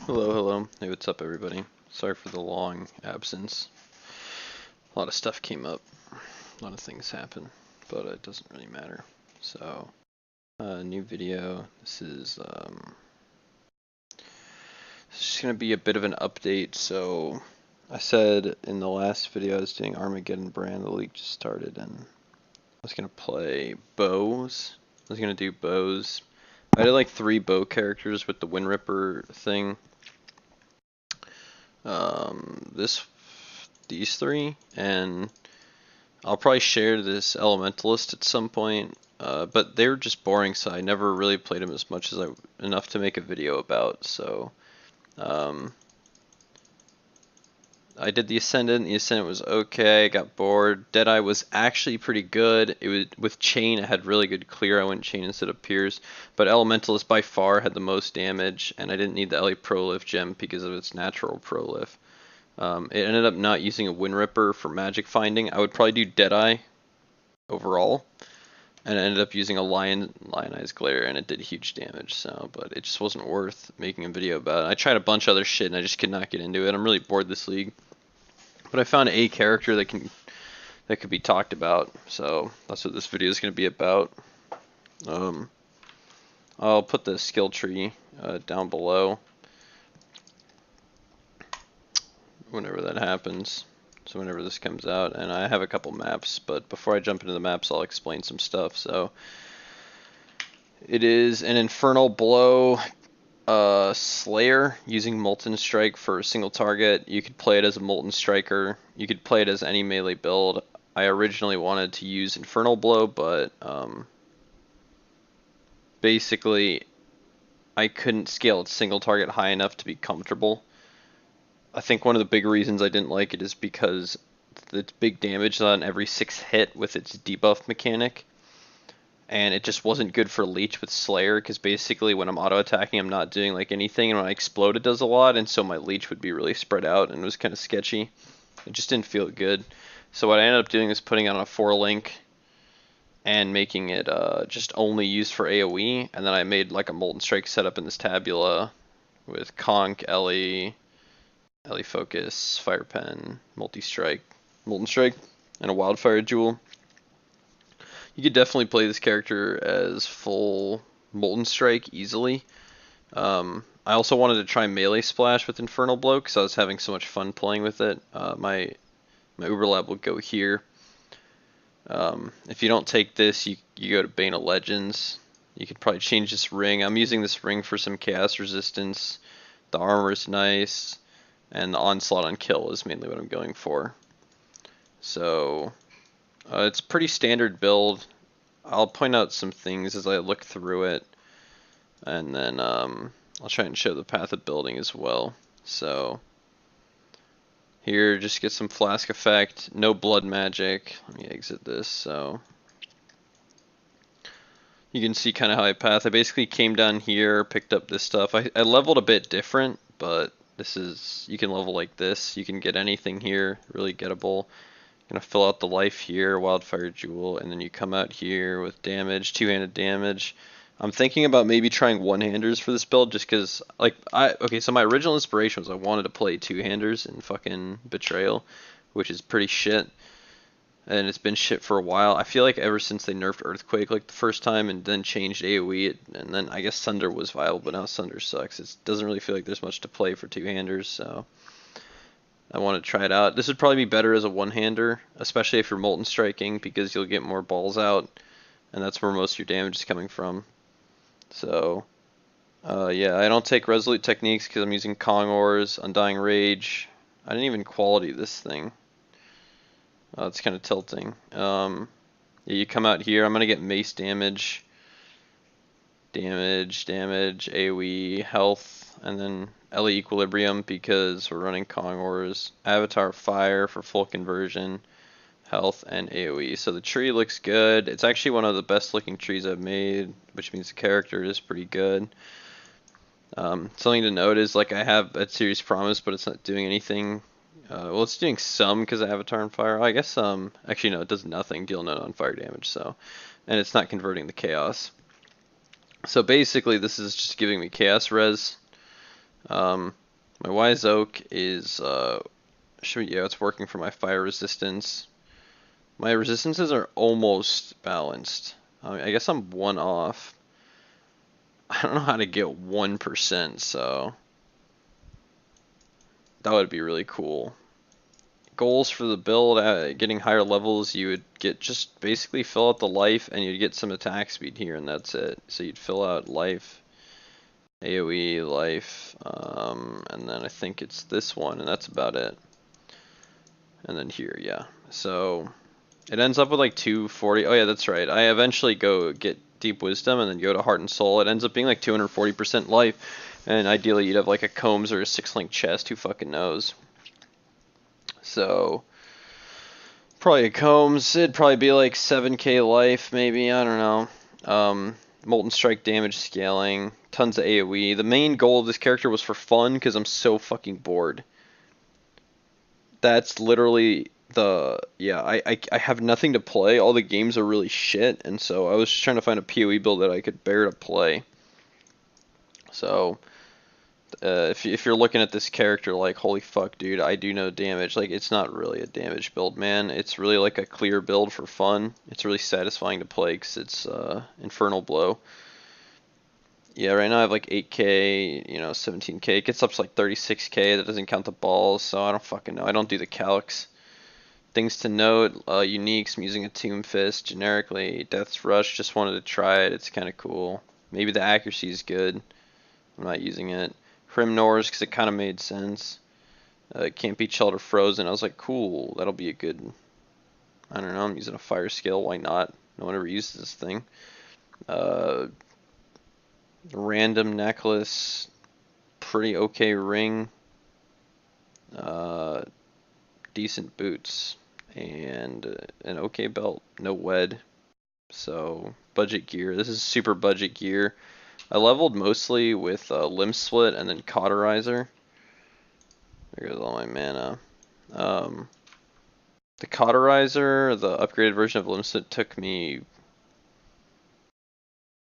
Hello, hello. Hey, what's up, everybody? Sorry for the long absence. A lot of stuff came up, a lot of things happened, but it doesn't really matter. So, new video. This is just gonna be a bit of an update. So, I said in the last video I was doing Armageddon Brand. The league just started, and I was gonna play bows. I was gonna do bows. I did like 3 bow characters with the Wind Ripper thing. These 3, and I'll probably share this Elementalist at some point, but they were just boring, so I never really played them as much as enough to make a video about. So I did the Ascendant. The Ascendant was okay. I got bored. Deadeye was actually pretty good. It was with Chain. It had really good clear. I went Chain instead of Pierce, but Elementalist by far had the most damage, and I didn't need the Ele Prolif gem because of its natural Prolif. It ended up not using a Wind Ripper for magic finding. I would probably do Deadeye overall, and it ended up using a Lionized Glare, and it did huge damage. So, but it just wasn't worth making a video about it. I tried a bunch of other shit, and I just could not get into it. I'm really bored this league, but I found a character that could be talked about. So that's what this video is going to be about. I'll put the skill tree down below whenever that happens, so whenever this comes out. And I have a couple maps, but before I jump into the maps I'll explain some stuff. So it is an Infernal Blow Slayer using Molten Strike for a single target. You could play it as a Molten Striker, you could play it as any melee build. I originally wanted to use Infernal Blow, but basically I couldn't scale its single target high enough to be comfortable. I think one of the big reasons I didn't like it is because it's big damage on every 6 hit with its debuff mechanic, and it just wasn't good for Leech with Slayer, because basically when I'm auto attacking I'm not doing like anything, and when I explode it does a lot, and so my Leech would be really spread out, and it was kind of sketchy. It just didn't feel good. So what I ended up doing is putting on a 4-link and making it just only used for AoE, and then I made like a Molten Strike setup in this tabula with Conk, Ellie Focus, Fire Pen, Multi-Strike, Molten Strike, and a Wildfire Jewel. You could definitely play this character as full Molten Strike easily. I also wanted to try Melee Splash with Infernal Blow because I was having so much fun playing with it. My Uberlab will go here. If you don't take this, you go to Bane of Legends. You could probably change this ring. I'm using this ring for some chaos resistance. The armor is nice, and the onslaught on kill is mainly what I'm going for. So it's pretty standard build. I'll point out some things as I look through it, and then I'll try and show the path of building as well. So here, just get some flask effect, no blood magic. Let me exit this. So you can see kind of how I path. I basically came down here, picked up this stuff. I leveled a bit different, but this is, you can level like this. You can get anything here, really gettable. Gonna fill out the life here, Wildfire Jewel, and then you come out here with damage, 2-handed damage. I'm thinking about maybe trying one-handers for this build, just because, like, okay, so my original inspiration was I wanted to play two-handers in fucking Betrayal, which is pretty shit, and it's been shit for a while. I feel like ever since they nerfed Earthquake, like, the first time, and then changed AoE, and then I guess Sunder was viable, but now Sunder sucks. It doesn't really feel like there's much to play for two-handers, so I want to try it out. This would probably be better as a one-hander, especially if you're Molten Striking, because you'll get more balls out, and that's where most of your damage is coming from. So, yeah, I don't take Resolute Techniques because I'm using Kong Ores, Undying Rage. I didn't even quality this thing. It's kind of tilting. Yeah, you come out here, I'm going to get mace damage, AoE, health, and then Ele Equilibrium because we're running Kong Ores, Avatar Fire for full conversion, health, and AoE. So the tree looks good. It's actually one of the best looking trees I've made, which means the character is pretty good. Something to note is, like, I have a Series Promise, but it's not doing anything. Well, it's doing some because of Avatar and Fire. I guess actually no, it does nothing, deal none on fire damage. So, and it's not converting the chaos. So basically, this is just giving me chaos res. My Wise Oak is, yeah, it's working for my fire resistance. My resistances are almost balanced. I guess I'm one off. I don't know how to get 1%, so that would be really cool. Goals for the build, getting higher levels, you would get just basically fill out the life and you'd get some attack speed here and that's it. So you'd fill out life, AoE, life, and then I think it's this one and that's about it. And then here, yeah. So it ends up with like 240. Oh yeah, that's right. I eventually go get Deep Wisdom and then go to Heart and Soul. It ends up being like 240% life. And ideally you'd have like a Combs or a 6-link chest, who fucking knows. So probably a Combs, it'd probably be like 7k life maybe, I don't know. Molten Strike damage scaling, tons of AoE. The main goal of this character was for fun because I'm so fucking bored. That's literally I have nothing to play. All the games are really shit, and so I was just trying to find a PoE build that I could bear to play. So if you're looking at this character like, holy fuck, dude, I do no damage. Like, it's not really a damage build, man. It's really like a clear build for fun. It's really satisfying to play because it's infernal blow. Yeah, right now I have like 8k, 17k. It gets up to like 36k. That doesn't count the balls, so I don't fucking know. I don't do the calcs. Things to note, uniques, I'm using a Tomb Fist generically. Death's Rush, just wanted to try it. It's kind of cool. Maybe the accuracy is good. I'm not using it. Hrimnors, because it kind of made sense. It can't be chilled or frozen. I was like, cool, that'll be a good, I don't know, I'm using a fire scale. Why not? No one ever uses this thing. Random necklace, pretty okay ring, decent boots, and an okay belt. No wed. So budget gear. This is super budget gear. I leveled mostly with limb split and then cauterizer. There goes all my mana. The cauterizer, the upgraded version of limb split, took me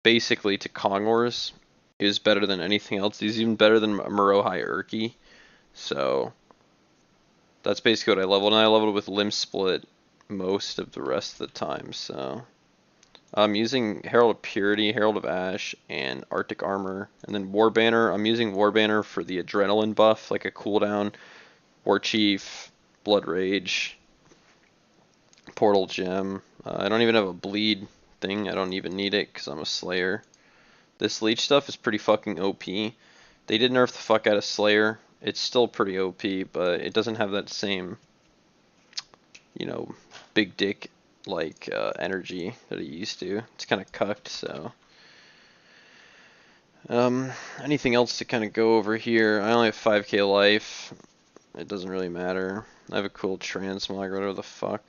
basically to Kongors. It was better than anything else. He's even better than Muro Hierarchy. So that's basically what I leveled. And I leveled with limb split most of the rest of the time. So I'm using Herald of Purity, Herald of Ash, and Arctic Armor. And then War Banner, I'm using War Banner for the Adrenaline buff, like a cooldown. War Chief, Blood Rage, Portal Gem. I don't even have a bleed thing. I don't even need it because I'm a Slayer. This Leech stuff is pretty fucking OP. They did nerf the fuck out of Slayer. It's still pretty OP, but it doesn't have that same, big dick like energy that it used to. It's kind of cucked, so. Anything else to kind of go over here? I only have 5k life. It doesn't really matter. I have a cool transmog, whatever the fuck.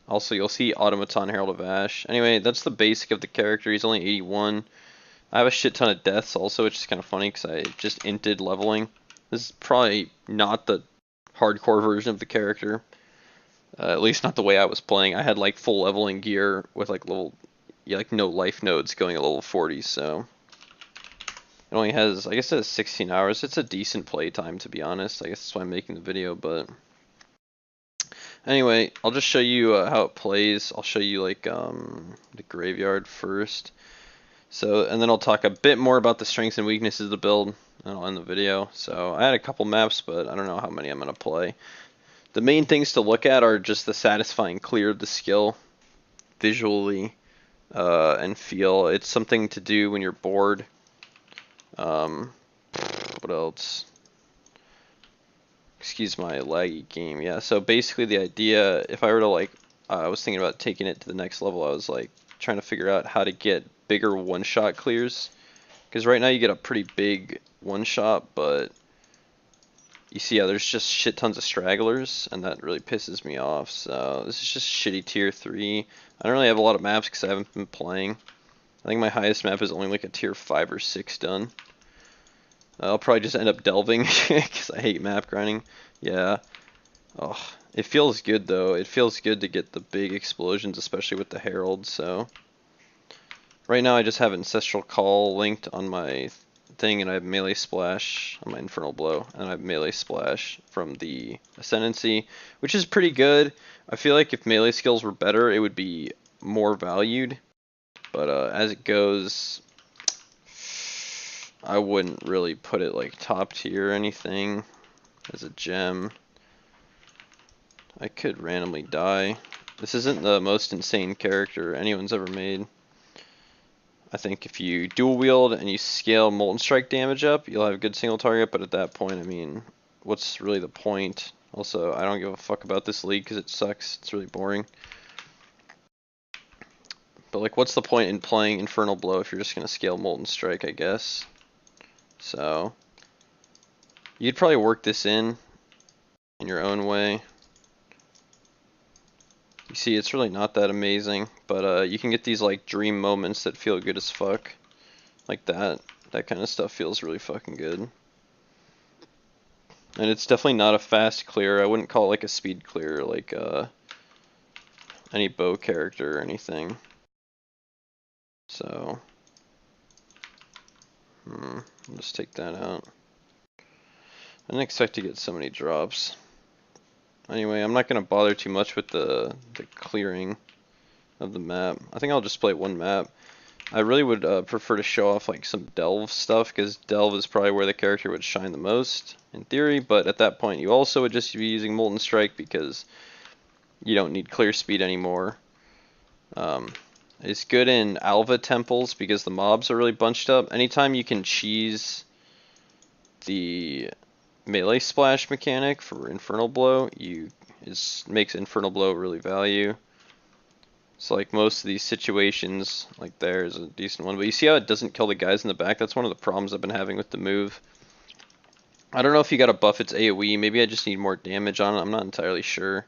Also, you'll see Automaton Herald of Ash. Anyway, that's the basic of the character. He's only 81. I have a shit ton of deaths also, which is kind of funny because I just inted leveling. This is probably not the hardcore version of the character. At least not the way I was playing. I had like full leveling gear with like no life nodes going at level 40, so it only has, I guess it has 16 hours. It's a decent playtime, to be honest. I guess that's why I'm making the video, but anyway, I'll just show you how it plays. I'll show you like the graveyard first. So, and then I'll talk a bit more about the strengths and weaknesses of the build, and I'll end the video. So, I had a couple maps, but I don't know how many I'm going to play. The main things to look at are just the satisfying clear of the skill, visually, and feel. It's something to do when you're bored. What else? Excuse my laggy game. Yeah, so basically the idea, if I were to I was thinking about taking it to the next level, I was like trying to figure out how to get bigger one-shot clears. Because right now you get a pretty big one-shot, but you see how there's just shit tons of stragglers, and that really pisses me off. So this is just shitty tier 3. I don't really have a lot of maps because I haven't been playing. I think my highest map is only like a tier 5 or 6 done. I'll probably just end up delving because I hate map grinding. Yeah. Oh, it feels good though. It feels good to get the big explosions, especially with the Herald. So right now I just have Ancestral Call linked on my thing, and I have melee splash on my infernal blow, and I have melee splash from the ascendancy, which is pretty good. I feel like if melee skills were better, it would be more valued. But as it goes, I wouldn't really put it like top tier or anything as a gem. I could randomly die. This isn't the most insane character anyone's ever made. I think if you dual wield and you scale Molten Strike damage up, you'll have a good single target, but at that point, I mean, what's really the point? Also, I don't give a fuck about this league because it sucks. It's really boring. But like, what's the point in playing Infernal Blow if you're just going to scale Molten Strike, I guess? So, you'd probably work this in your own way. You see, it's really not that amazing, but you can get these like dream moments that feel good as fuck. Like that. That kind of stuff feels really fucking good. And it's definitely not a fast clear. I wouldn't call it like a speed clear like any bow character or anything. So, I'll just take that out. I didn't expect to get so many drops. Anyway, I'm not going to bother too much with the clearing of the map. I think I'll just play one map. I really would prefer to show off like some delve stuff, because delve is probably where the character would shine the most, in theory, but at that point you also would just be using Molten Strike because you don't need clear speed anymore. It's good in Alva temples because the mobs are really bunched up. Anytime you can cheese the melee splash mechanic for Infernal Blow, makes Infernal Blow really value. So like most of these situations, like there is a decent one. But you see how it doesn't kill the guys in the back? That's one of the problems I've been having with the move. I don't know if you gotta buff its AoE. Maybe I just need more damage on it. I'm not entirely sure.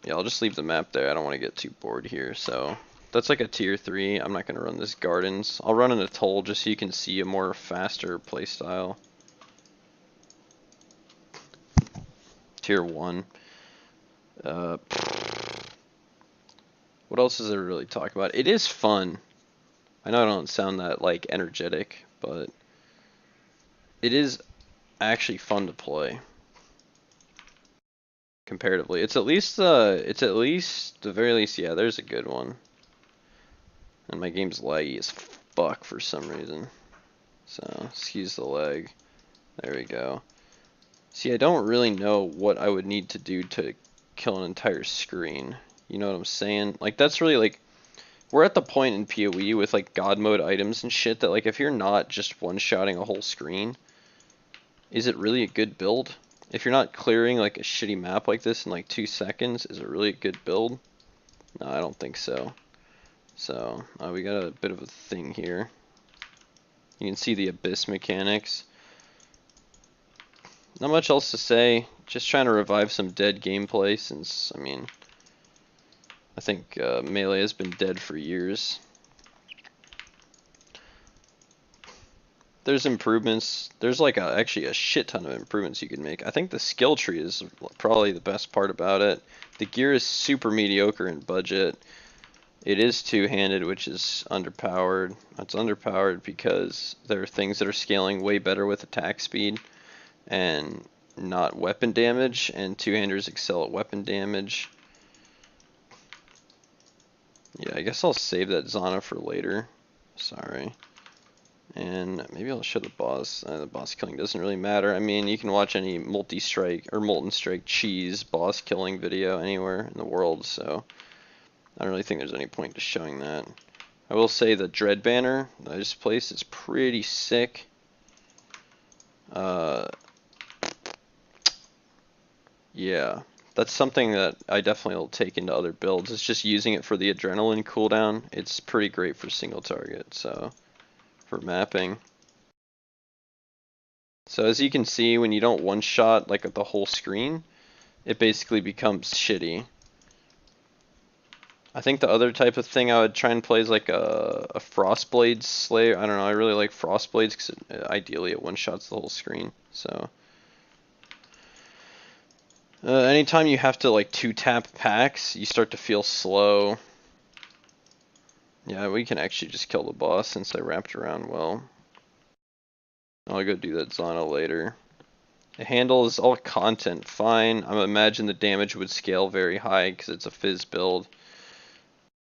Yeah, I'll just leave the map there. I don't want to get too bored here. So that's like a tier 3. I'm not going to run this Gardens. I'll run an Atoll just so you can see a more faster playstyle. Tier 1. What else is there to really talk about? It is fun. I know I don't sound that like energetic, but it is actually fun to play. Comparatively, it's at least the very least, yeah, there's a good one. And my game's laggy as fuck for some reason. So, excuse the lag. There we go. See, I don't really know what I would need to do to kill an entire screen. You know what I'm saying? Like, that's really, like, we're at the point in PoE with, like, God mode items and shit that, like, if you're not just one-shotting a whole screen, is it really a good build? If you're not clearing, like, a shitty map like this in, like, 2 seconds, is it really a good build? No, I don't think so. So, we got a bit of a thing here. You can see the abyss mechanics. Not much else to say. Just trying to revive some dead gameplay since, I mean, I think Melee has been dead for years. There's improvements. There's like actually a shit ton of improvements you can make. I think the skill tree is probably the best part about it. The gear is super mediocre in budget. It is two-handed, which is underpowered. It's underpowered because there are things that are scaling way better with attack speed and not weapon damage, and two-handers excel at weapon damage. Yeah, I guess I'll save that Zana for later. Sorry. And maybe I'll show the boss. The boss killing doesn't really matter. I mean, you can watch any multi-strike or molten strike cheese boss killing video anywhere in the world, so I don't really think there's any point to showing that. I will say the Dread banner that I just placed is pretty sick. Yeah, that's something that I definitely will take into other builds. It's just using it for the adrenaline cooldown. It's pretty great for single target, so for mapping. So as you can see, when you don't one-shot like the whole screen, it basically becomes shitty. I think the other type of thing I would try and play is like a Frostblade Slayer. I don't know, I really like Frostblades because ideally it one-shots the whole screen. So anytime you have to like 2-tap packs, you start to feel slow. Yeah, we can actually just kill the boss since I wrapped around well. I'll go do that Zana later. It handles all content fine. I imagine the damage would scale very high because it's a fizz build.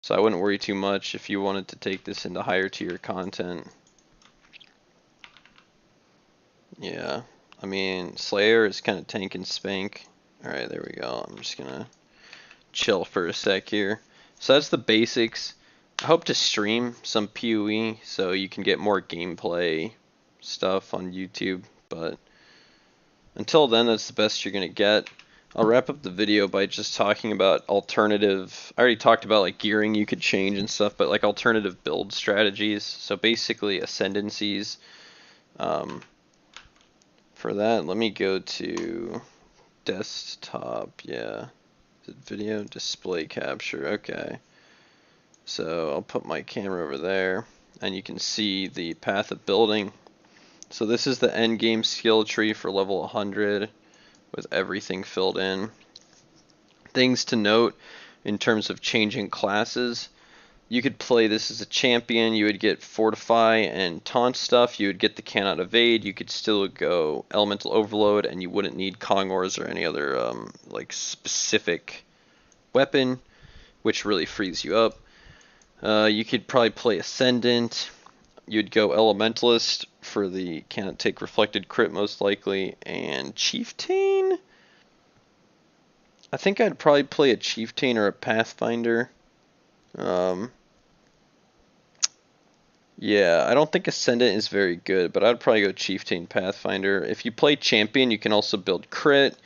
So I wouldn't worry too much if you wanted to take this into higher tier content. Yeah, I mean, Slayer is kind of tank and spank. Alright, there we go. I'm just gonna chill for a sec here. So that's the basics. I hope to stream some PoE so you can get more gameplay stuff on YouTube, but until then, that's the best you're gonna get. I'll wrap up the video by just talking about alternative. I already talked about like gearing you could change and stuff, but like alternative build strategies. So basically ascendancies. For that, let me go to desktop. Yeah, is it video display capture? Okay. So I'll put my camera over there, and you can see the path of building. So this is the end game skill tree for level 100 with everything filled in. Things to note in terms of changing classes. You could play this as a champion, you would get fortify and taunt stuff, you would get the cannot evade, you could still go elemental overload, and you wouldn't need Kongors or any other like specific weapon, which really frees you up. You could probably play Ascendant. You'd go Elementalist for the cannot take reflected crit most likely, and Chieftain? I think I'd probably play a Chieftain or a Pathfinder. Yeah, I don't think Ascendant is very good, but I'd probably go Chieftain Pathfinder. If you play Champion, you can also build crit.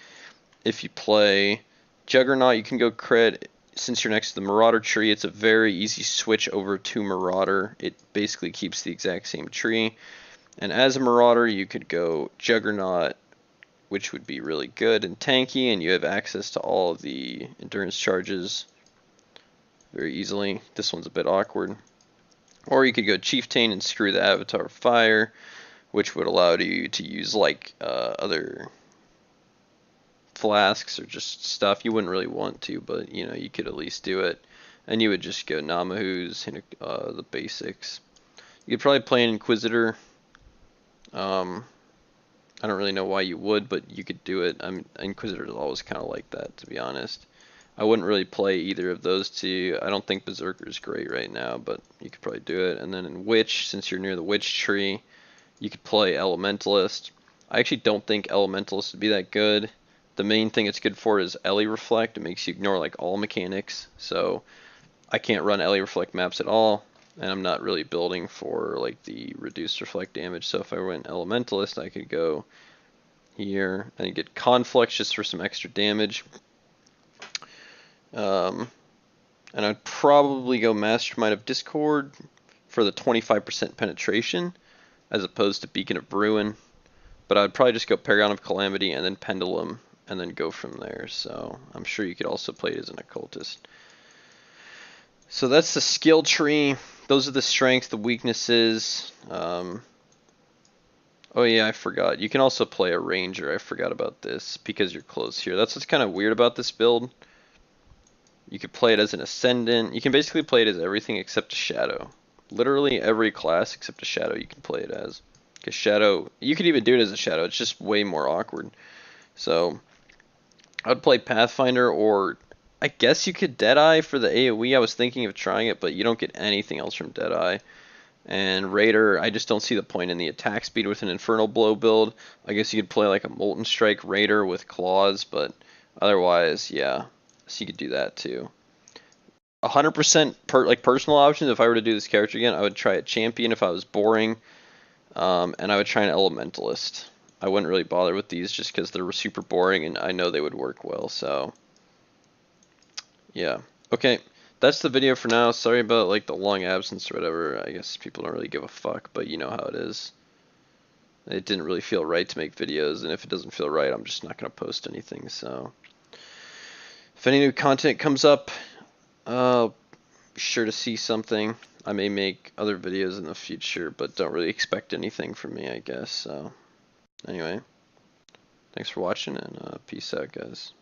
If you play Juggernaut, you can go crit. Since you're next to the Marauder tree, it's a very easy switch over to Marauder. It basically keeps the exact same tree. And as a Marauder, you could go Juggernaut, which would be really good and tanky, and you have access to all of the endurance charges very easily. This one's a bit awkward. Or you could go Chieftain and screw the Avatar of Fire, which would allow you to use like other flasks or just stuff you wouldn't really want to, but you know, you could at least do it. And you would just go Namahu's, the basics. You could probably play an Inquisitor. I don't really know why you would, but you could do it. Inquisitor is always kind of like that, to be honest. I wouldn't really play either of those two. I don't think Berserker is great right now, but you could probably do it. And then in Witch, since you're near the Witch tree, you could play Elementalist. I actually don't think Elementalist would be that good. The main thing it's good for is Ellie Reflect. It makes you ignore like all mechanics. So I can't run Ellie Reflect maps at all, and I'm not really building for like the reduced reflect damage. So if I went Elementalist, I could go here and get Conflux just for some extra damage. And I'd probably go Mastermind of Discord for the 25% penetration as opposed to Beacon of Ruin. But I'd probably just go Paragon of Calamity and then Pendulum and then go from there. So I'm sure you could also play it as an occultist. So that's the skill tree. Those are the strengths, the weaknesses. Oh yeah, I forgot. You can also play a ranger. I forgot about this because you're close here. That's what's kind of weird about this build. You could play it as an ascendant. You can basically play it as everything except a shadow. Literally every class except a shadow you can play it as. Because shadow, you could even do it as a shadow. It's just way more awkward. So I'd play Pathfinder, or I guess you could Deadeye for the AoE. I was thinking of trying it, but you don't get anything else from Deadeye. And Raider, I just don't see the point in the attack speed with an Infernal Blow build. I guess you could play like a Molten Strike Raider with claws, but otherwise, yeah. So you could do that too. 100% like personal options. If I were to do this character again, I would try a champion if I was boring, and I would try an elementalist. I wouldn't really bother with these just because they're super boring, and I know they would work well. So yeah, okay, that's the video for now. Sorry about like the long absence or whatever. I guess people don't really give a fuck, but you know how it is. It didn't really feel right to make videos, and if it doesn't feel right, I'm just not gonna post anything. So if any new content comes up, be sure to see something. I may make other videos in the future, but don't really expect anything from me, I guess. So anyway, thanks for watching, and peace out, guys.